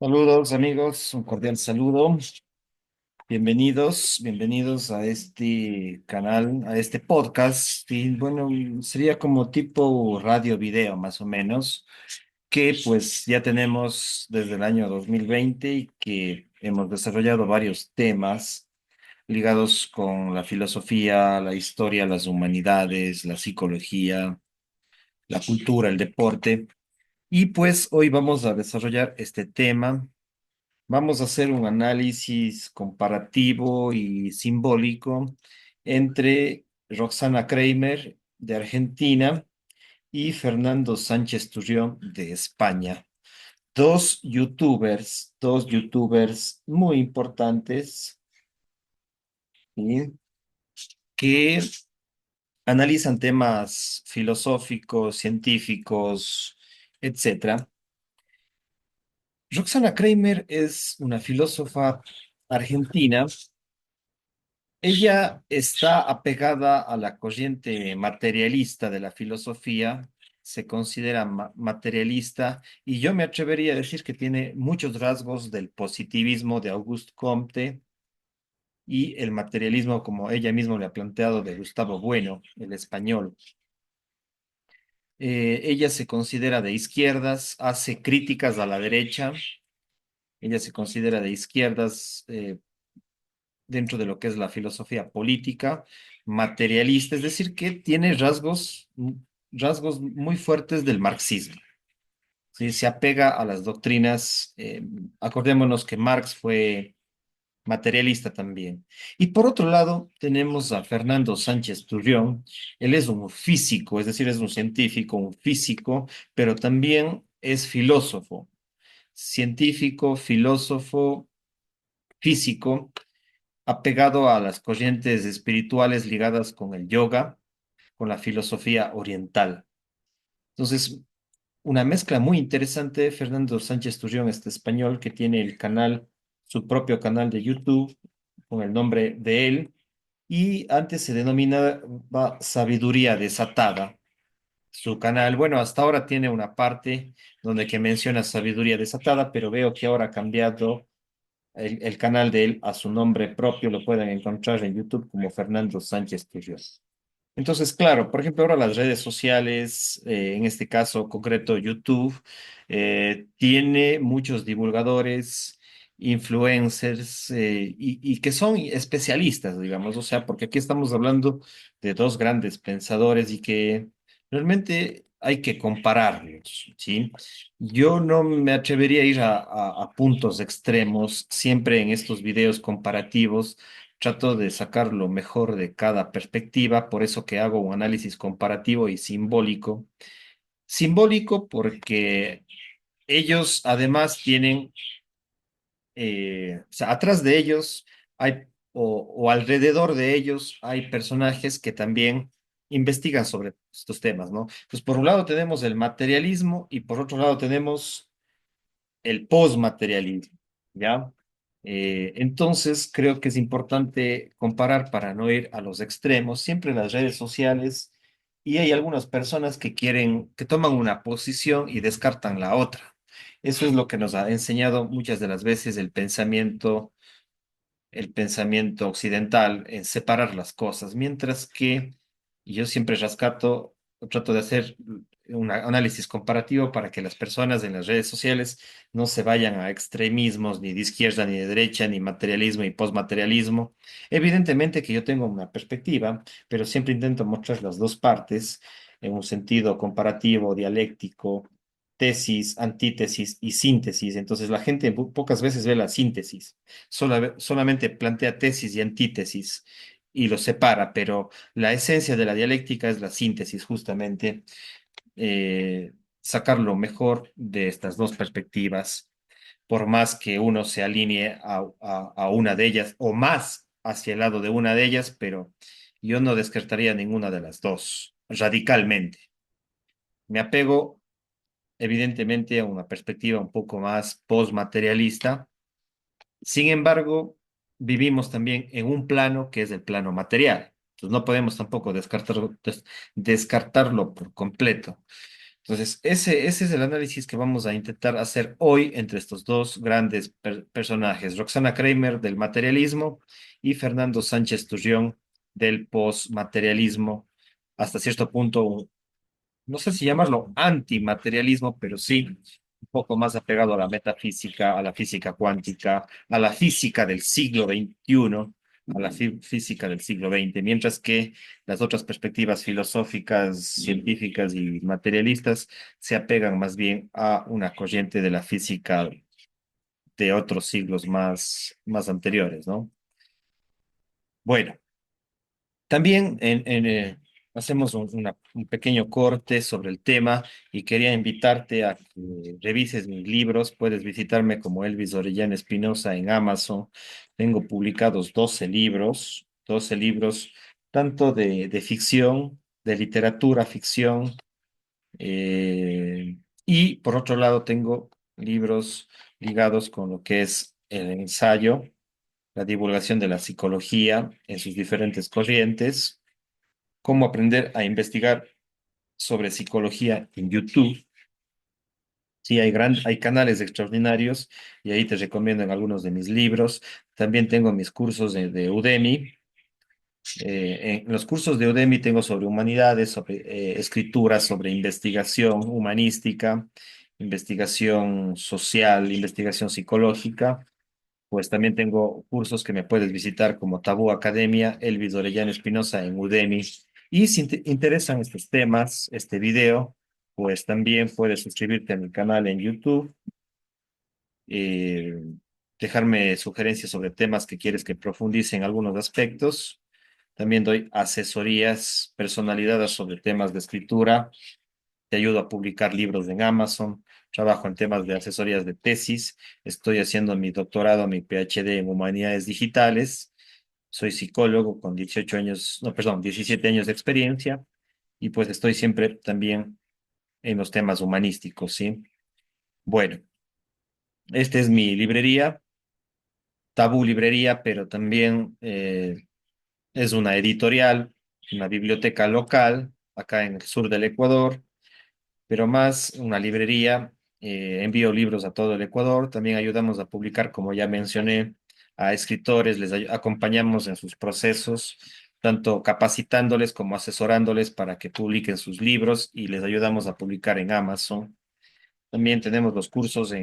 Saludos amigos, un cordial saludo. Bienvenidos a este canal, a este podcast. Y bueno, sería como tipo radio video más o menos, que pues ya tenemos desde el año 2020 y que hemos desarrollado varios temas ligados con la filosofía, la historia, las humanidades, la psicología, la cultura, el deporte. Y pues hoy vamos a desarrollar este tema. Vamos a hacer un análisis comparativo y simbólico entre Roxana Kramer de Argentina y Fernando Sánchez Turrión de España. Dos youtubers muy importantes, ¿sí? Que analizan temas filosóficos, científicos, etcétera. Roxana Kramer es una filósofa argentina. Ella está apegada a la corriente materialista de la filosofía, se considera materialista y yo me atrevería a decir que tiene muchos rasgos del positivismo de Auguste Comte y el materialismo, como ella misma le ha planteado, de Gustavo Bueno, el español. Ella se considera de izquierdas, hace críticas a la derecha, ella se considera de izquierdas, dentro de lo que es la filosofía política, materialista, es decir, que tiene rasgos muy fuertes del marxismo. ¿Sí? Se apega a las doctrinas, acordémonos que Marx fue materialista también. Y por otro lado, tenemos a Fernando Sánchez Turrión. Él es un físico, es decir, es un científico, un físico, pero también es filósofo, científico, filósofo, físico, apegado a las corrientes espirituales ligadas con el yoga, con la filosofía oriental. Entonces, una mezcla muy interesante. Fernando Sánchez Turrión, este español que tiene el canal, su propio canal de YouTube, con el nombre de él, y antes se denominaba Sabiduría Desatada. Su canal, bueno, hasta ahora tiene una parte donde que menciona sabiduría desatada, pero veo que ahora ha cambiado el canal de él a su nombre propio, lo pueden encontrar en YouTube como Fernando Sánchez Quirós. Entonces, claro, por ejemplo, ahora las redes sociales, en este caso concreto YouTube, tiene muchos divulgadores, influencers, y que son especialistas, digamos, o sea, porque aquí estamos hablando de dos grandes pensadores y que realmente hay que compararlos, ¿sí? Yo no me atrevería a ir a puntos extremos, siempre en estos videos comparativos trato de sacar lo mejor de cada perspectiva, por eso que hago un análisis comparativo y simbólico. Simbólico porque ellos además tienen, o sea, atrás de ellos hay, o alrededor de ellos hay personajes que también investigan sobre estos temas, ¿no? Pues por un lado tenemos el materialismo y por otro lado tenemos el posmaterialismo, ¿ya? Entonces, creo que es importante comparar para no ir a los extremos, siempre en las redes sociales, y hay algunas personas que quieren, que toman una posición y descartan la otra. Eso es lo que nos ha enseñado muchas de las veces el pensamiento occidental en separar las cosas, mientras que yo siempre rescato, trato de hacer un análisis comparativo para que las personas en las redes sociales no se vayan a extremismos ni de izquierda ni de derecha, ni materialismo y posmaterialismo. Evidentemente que yo tengo una perspectiva, pero siempre intento mostrar las dos partes en un sentido comparativo, dialéctico, tesis, antítesis y síntesis. Entonces la gente pocas veces ve la síntesis, solamente plantea tesis y antítesis y los separa, pero la esencia de la dialéctica es la síntesis, justamente, sacar lo mejor de estas dos perspectivas, por más que uno se alinee a una de ellas o más hacia el lado de una de ellas, pero yo no descartaría ninguna de las dos radicalmente. Me apego evidentemente a una perspectiva un poco más postmaterialista. Sin embargo, vivimos también en un plano que es el plano material. Entonces no podemos tampoco descartarlo por completo. Entonces, ese es el análisis que vamos a intentar hacer hoy entre estos dos grandes personajes, Roxana Kramer del materialismo y Fernando Sánchez Turrión del postmaterialismo, hasta cierto punto, no sé si llamarlo antimaterialismo, pero sí un poco más apegado a la metafísica, a la física cuántica, a la física del siglo XXI, a la física del siglo XX, mientras que las otras perspectivas filosóficas, científicas y materialistas se apegan más bien a una corriente de la física de otros siglos más anteriores, ¿no? Bueno. También hacemos un pequeño corte sobre el tema y quería invitarte a que revises mis libros. Puedes visitarme como Elvis Orellana Espinosa en Amazon. Tengo publicados 12 libros, tanto de ficción, de literatura, ficción, y por otro lado tengo libros ligados con lo que es el ensayo, la divulgación de la psicología en sus diferentes corrientes, cómo aprender a investigar sobre psicología en YouTube. Sí, hay canales extraordinarios y ahí te recomiendo en algunos de mis libros. También tengo mis cursos de Udemy. En los cursos de Udemy tengo sobre humanidades, sobre escritura, sobre investigación humanística, investigación social, investigación psicológica. Pues también tengo cursos que me puedes visitar como Tabú Academia, Elvis Orellana Espinosa en Udemy. Y si te interesan estos temas, este video, pues también puedes suscribirte a mi canal en YouTube, eh, dejarme sugerencias sobre temas que quieres que profundice en algunos aspectos. También doy asesorías personalizadas sobre temas de escritura, te ayudo a publicar libros en Amazon, trabajo en temas de asesorías de tesis, estoy haciendo mi doctorado, mi PhD en humanidades digitales, soy psicólogo con 18 años, no, perdón, 17 años de experiencia y pues estoy siempre también en los temas humanísticos, ¿sí? Bueno, esta es mi librería, Tabú Librería, pero también es una editorial, una biblioteca local acá en el sur del Ecuador, pero más una librería. Envío libros a todo el Ecuador. También ayudamos a publicar, como ya mencioné, a escritores, les acompañamos en sus procesos, tanto capacitándoles como asesorándoles para que publiquen sus libros y les ayudamos a publicar en Amazon. También tenemos los cursos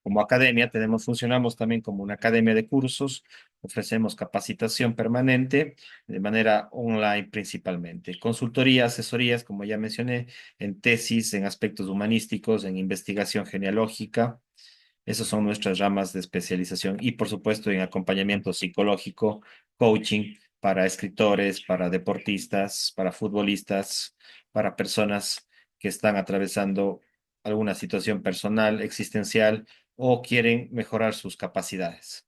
como academia, funcionamos también como una academia de cursos, ofrecemos capacitación permanente de manera online principalmente. Consultoría, asesorías, como ya mencioné, en tesis, en aspectos humanísticos, en investigación genealógica. Esas son nuestras ramas de especialización y, por supuesto, en acompañamiento psicológico, coaching para escritores, para deportistas, para futbolistas, para personas que están atravesando alguna situación personal, existencial o quieren mejorar sus capacidades.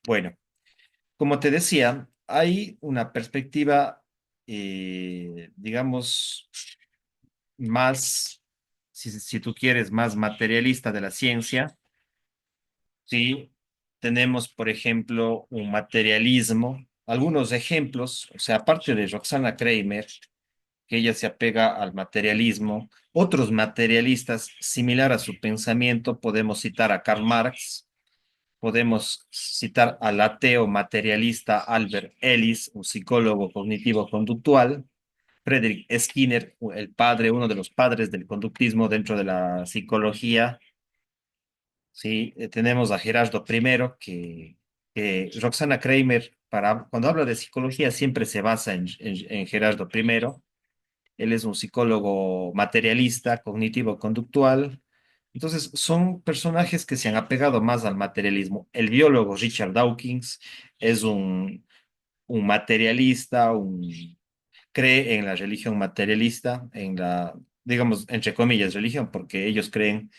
Bueno, como te decía, hay una perspectiva, digamos, más, si tú quieres, más materialista de la ciencia. Sí, tenemos, por ejemplo, un materialismo. Algunos ejemplos, o sea, aparte de Roxana Kramer, que ella se apega al materialismo, otros materialistas similar a su pensamiento, podemos citar a Karl Marx, podemos citar al ateo materialista Albert Ellis, un psicólogo cognitivo-conductual, Friedrich Skinner, el padre, uno de los padres del conductismo dentro de la psicología. Sí, tenemos a Gerardo I, que Roxana Kramer, cuando habla de psicología, siempre se basa en Gerardo I. Él es un psicólogo materialista, cognitivo-conductual. Entonces, son personajes que se han apegado más al materialismo. El biólogo Richard Dawkins es un materialista, cree en la religión materialista, digamos, entre comillas, religión, porque ellos creen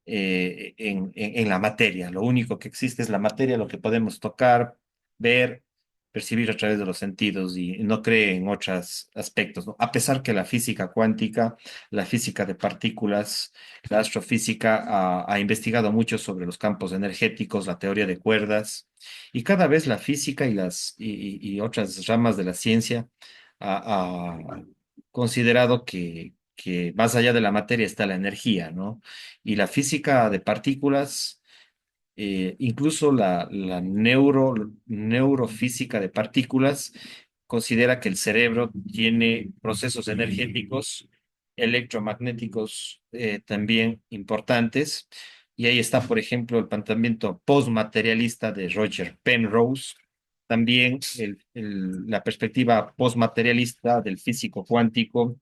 en la materia. Lo único que existe es la materia, lo que podemos tocar, ver, percibir a través de los sentidos y no cree en otros aspectos, ¿no? A pesar que la física cuántica, la física de partículas, la astrofísica ha investigado mucho sobre los campos energéticos, la teoría de cuerdas, y cada vez la física y otras ramas de la ciencia ha considerado que más allá de la materia está la energía, ¿no? Y la física de partículas, incluso la neurofísica de partículas, considera que el cerebro tiene procesos energéticos, electromagnéticos también importantes. Y ahí está, por ejemplo, el planteamiento postmaterialista de Roger Penrose, también la perspectiva postmaterialista del físico cuántico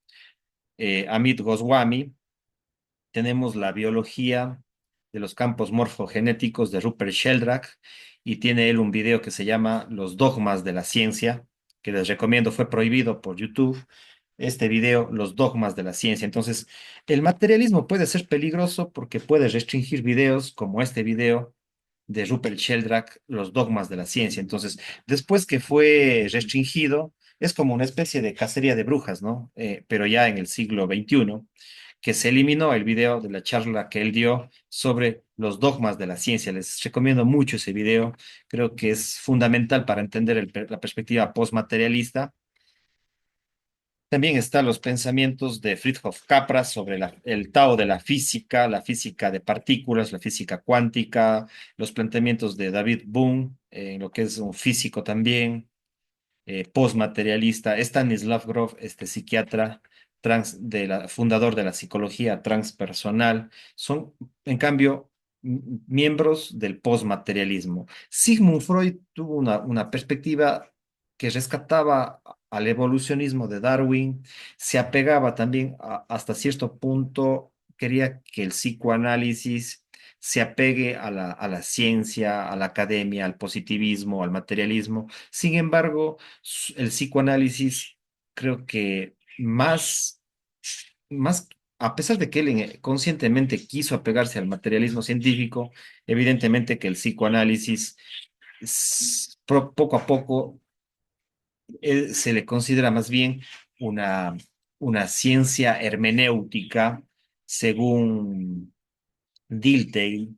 Amit Goswami. Tenemos la biología de los campos morfogenéticos de Rupert Sheldrake y tiene él un video que se llama Los dogmas de la ciencia, que les recomiendo, fue prohibido por YouTube. Este video, Los dogmas de la ciencia. Entonces, el materialismo puede ser peligroso porque puede restringir videos como este video de Rupert Sheldrake, Los dogmas de la ciencia. Entonces, después que fue restringido, es como una especie de cacería de brujas, ¿no? Pero ya en el siglo XXI, que se eliminó el video de la charla que él dio sobre los dogmas de la ciencia. Les recomiendo mucho ese video. Creo que es fundamental para entender la perspectiva postmaterialista. También están los pensamientos de Fritjof Capra sobre el Tao de la física de partículas, la física cuántica, los planteamientos de David Bohm, lo que es un físico también, postmaterialista, Stanislav Grof, este psiquiatra fundador de la psicología transpersonal, son, en cambio, miembros del postmaterialismo. Sigmund Freud tuvo una perspectiva que rescataba al evolucionismo de Darwin, se apegaba también hasta cierto punto, quería que el psicoanálisis se apegue a la ciencia, a la academia, al positivismo, al materialismo. Sin embargo, el psicoanálisis creo que más, a pesar de que él conscientemente quiso apegarse al materialismo científico, evidentemente que el psicoanálisis poco a poco se le considera más bien una, una ciencia hermenéutica, según Dilthey,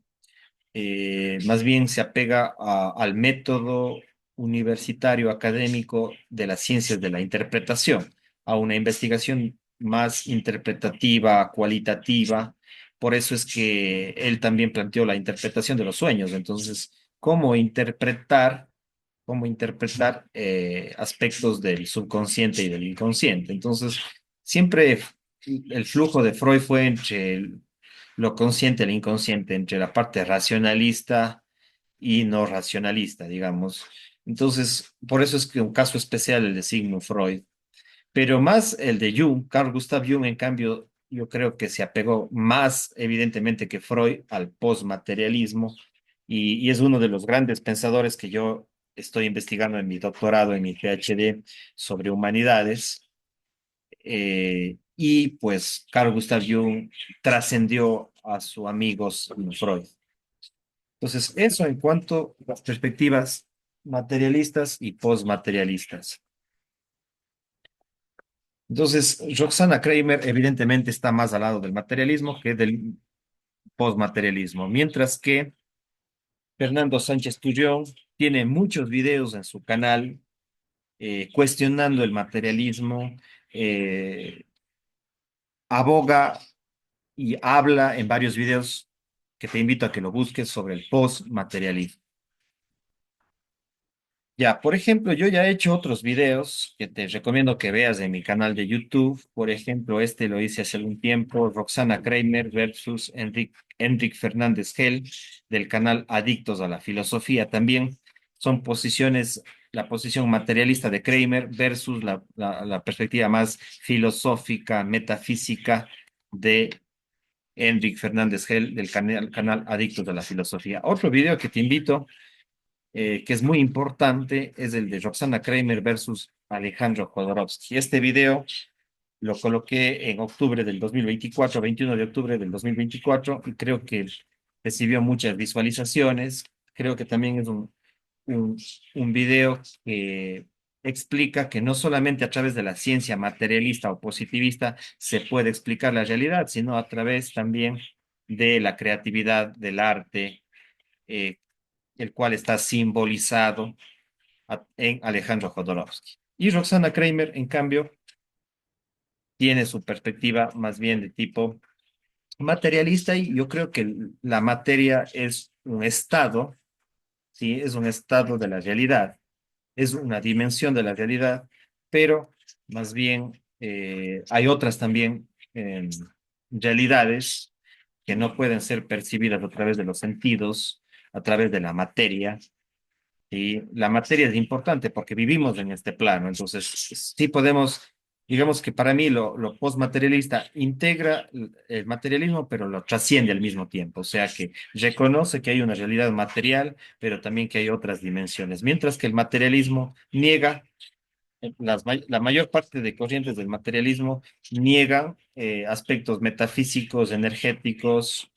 más bien se apega al método universitario académico de las ciencias de la interpretación, a una investigación más interpretativa, cualitativa. Por eso es que él también planteó la interpretación de los sueños. Entonces, cómo interpretar aspectos del subconsciente y del inconsciente. Entonces, siempre el flujo de Freud fue entre lo consciente y el inconsciente, entre la parte racionalista y no racionalista, digamos. Entonces, por eso es que un caso especial el de Sigmund Freud, pero más el de Jung, Carl Gustav Jung, en cambio, yo creo que se apegó más, evidentemente, que Freud al postmaterialismo y es uno de los grandes pensadores que yo estoy investigando en mi doctorado, en mi PhD sobre humanidades. Y pues Carl Gustav Jung trascendió a su amigo Sigmund Freud. Entonces, eso en cuanto a las perspectivas materialistas y postmaterialistas. Entonces, Roxana Kramer evidentemente está más al lado del materialismo que del postmaterialismo, mientras que Fernando Sánchez Tullón tiene muchos videos en su canal cuestionando el materialismo, eh, aboga y habla en varios videos que te invito a que lo busques sobre el postmaterialismo. Ya, por ejemplo, yo ya he hecho otros videos que te recomiendo que veas en mi canal de YouTube. Por ejemplo, este lo hice hace algún tiempo, Roxana Kramer versus Enric Fernández Gel, del canal Adictos a la Filosofía. También son posiciones, la posición materialista de Kramer versus la perspectiva más filosófica, metafísica de Enric Fernández Gel, del canal Adictos a la Filosofía. Otro video que te invito que es muy importante, es el de Roxana Kramer versus Alejandro Jodorowsky. Este video lo coloqué en octubre del 2024, 21 de octubre del 2024, y creo que recibió muchas visualizaciones. Creo que también es un, un video que explica que no solamente a través de la ciencia materialista o positivista se puede explicar la realidad, sino a través también de la creatividad, del arte, eh, el cual está simbolizado en Alejandro Jodorowsky. Y Roxana Kramer, en cambio, tiene su perspectiva más bien de tipo materialista y yo creo que la materia es un estado, ¿sí? Es un estado de la realidad, es una dimensión de la realidad, pero más bien hay otras también realidades que no pueden ser percibidas a través de los sentidos, a través de la materia. Y la materia es importante porque vivimos en este plano, entonces sí podemos, digamos que para mí lo postmaterialista integra el materialismo, pero lo trasciende al mismo tiempo, o sea que reconoce que hay una realidad material, pero también que hay otras dimensiones, mientras que el materialismo niega, la mayor parte de corrientes del materialismo niegan aspectos metafísicos, energéticos,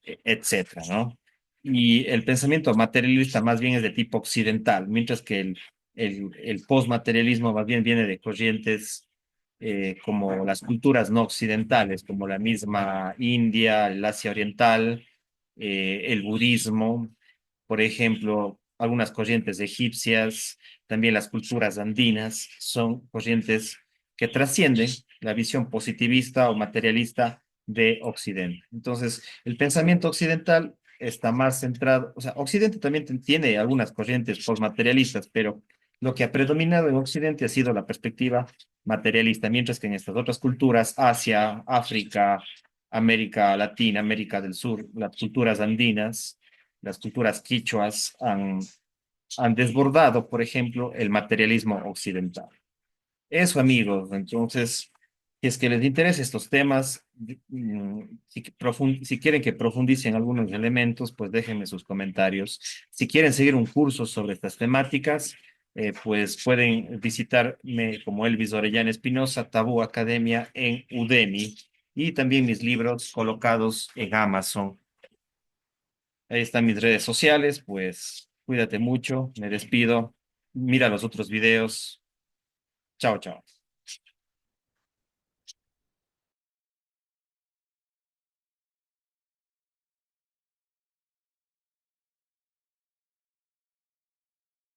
etcétera, ¿no? Y el pensamiento materialista más bien es de tipo occidental, mientras que el postmaterialismo más bien viene de corrientes como las culturas no occidentales, como la misma India, el Asia Oriental, el budismo, por ejemplo, algunas corrientes egipcias, también las culturas andinas, son corrientes que trascienden la visión positivista o materialista de Occidente. Entonces, el pensamiento occidental está más centrado, o sea, Occidente también tiene algunas corrientes postmaterialistas, pero lo que ha predominado en Occidente ha sido la perspectiva materialista, mientras que en estas otras culturas, Asia, África, América Latina, América del Sur, las culturas andinas, las culturas quichuas han desbordado, por ejemplo, el materialismo occidental. Eso, amigos. Entonces, si es que les interesa estos temas, si quieren que profundice en algunos elementos, pues déjenme sus comentarios. Si quieren seguir un curso sobre estas temáticas, pues pueden visitarme como Elvis Orellana Espinosa, Tabú Academia en Udemy y también mis libros colocados en Amazon. Ahí están mis redes sociales, pues cuídate mucho, me despido, mira los otros videos. Chao, chao.